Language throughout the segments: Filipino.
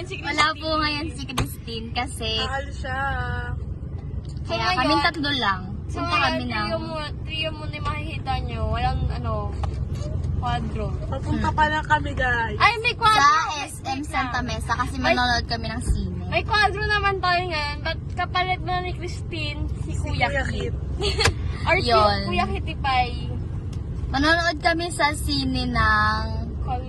si Christine. Wala po ngayon si Christine kasi Mahal siya. kaya ngayon, kaming tatlo lang. So Punta kami ngayon, ng... trio mo na makikita nyo. Walang quadro. Papunta pa lang kami, guys. Ay, may quadro! Sa SM Santa Mesa kasi manonood kami ng sine. May quadro naman tayo ngayon. But kapalit mo na ni Christine, si Kuya Kit. Or si Yun. Kuya Kitipay. Manonood kami sa sine ng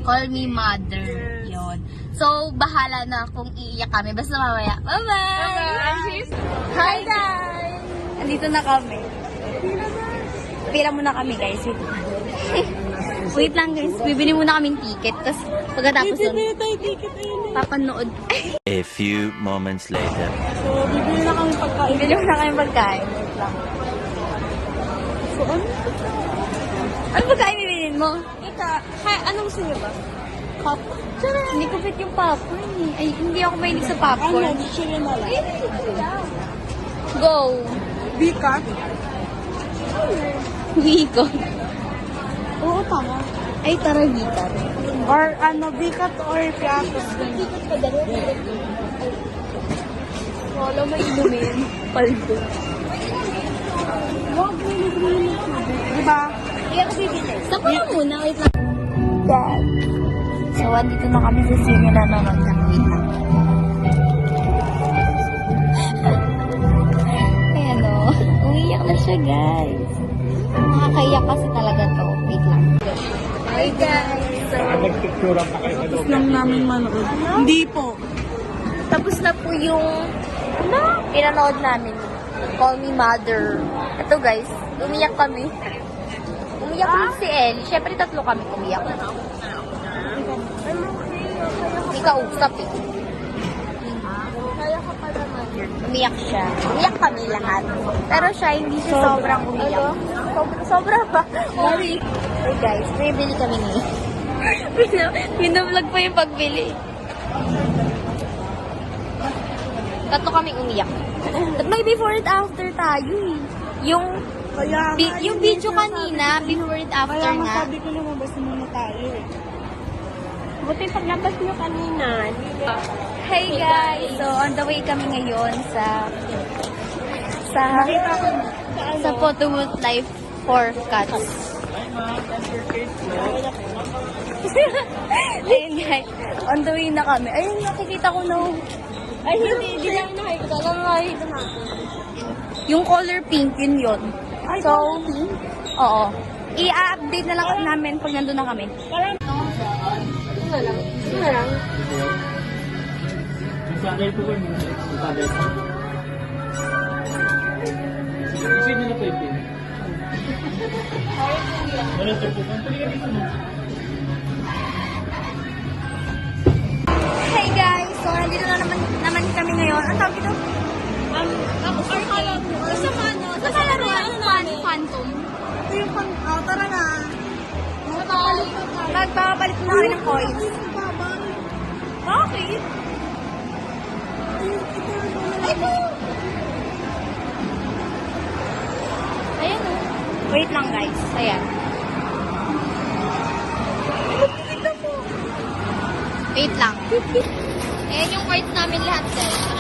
Call Me Mother. Yes. Yon. So, bahala na kung iiyak kami. Basta mamaya. Bye-bye! Hi guys! Andito na kami. Pila muna kami, guys. Wait lang, guys. Bibili muna kaming ticket. Tapos, pagkatapos nun, tayo ticket ayun. papanood. A few moments later. So, bibili na kami pagkain. Bibili muna kami pagkain. Wait lang. So, ano? Ano pagkain bibilin mo? Anong gusto niyo ba? Popcorn. Hindi ko fit yung popcorn eh. Ay, hindi ako mahilig sa popcorn. Ano? Chicken na lang. Go! Bika? Wigo. Oo, tama. Ay, tara, gitar. Or bikat or piatos. Wala may inumin. Paldo. Wag mo libre. Diba? Kaya kasi bibili. Saan ko lang muna? Wait lang. Dad. So, andito na kami sa sine na nanonood ng wait lang. Ayan o. Umiyak na siya, guys. Nakakaiyak kasi talaga to. Wait lang. Hi, guys. So, Tapos lang namin manood. Hindi po. tapos na po yung pinanood namin. Call Me Mother. Ito, guys. Umiyak kami. Umiyak din si Ellie. Siyempre, tatlo kami umiyak. Hindi ka usap eh. Umiyak siya. Umiyak kami lahat. Pero siya, hindi siya sobrang umiyak. Sobra ba? Sorry. Hey guys, bibili kami ni. Pinablog pa yung pagbili. Tatlo kami umiyak. May before and after tayo eh. Yung yung video kanina, before and after Kaya nga. sabi ko lumabas muna tayo eh. Buti paglabas nyo kanina. Hey guys! So, on the way kami ngayon sa photo booth life for cats. Ayun guys, on the way na kami. Ayun, nakikita ko na. Ay, hindi lang nakikita. Alam nakikita natin. Yung color pink, yun. Ay, So, color pink? oo. I-update na lang namin pag nandun na kami. Ito na lang. Sagay po kayo. Sagay po. Kasi nyo na po ito. Ano ito po? Ang tuloy dito mo. Hey guys! So, nandito na naman kami ngayon. Ang tawag ito? Phantom. Ito yung tara na. Magpapalit na kami ng coins. Bakit? Ayan o. Wait lang guys. Ayan. Wait lang. Ayan yung coins namin lahat guys.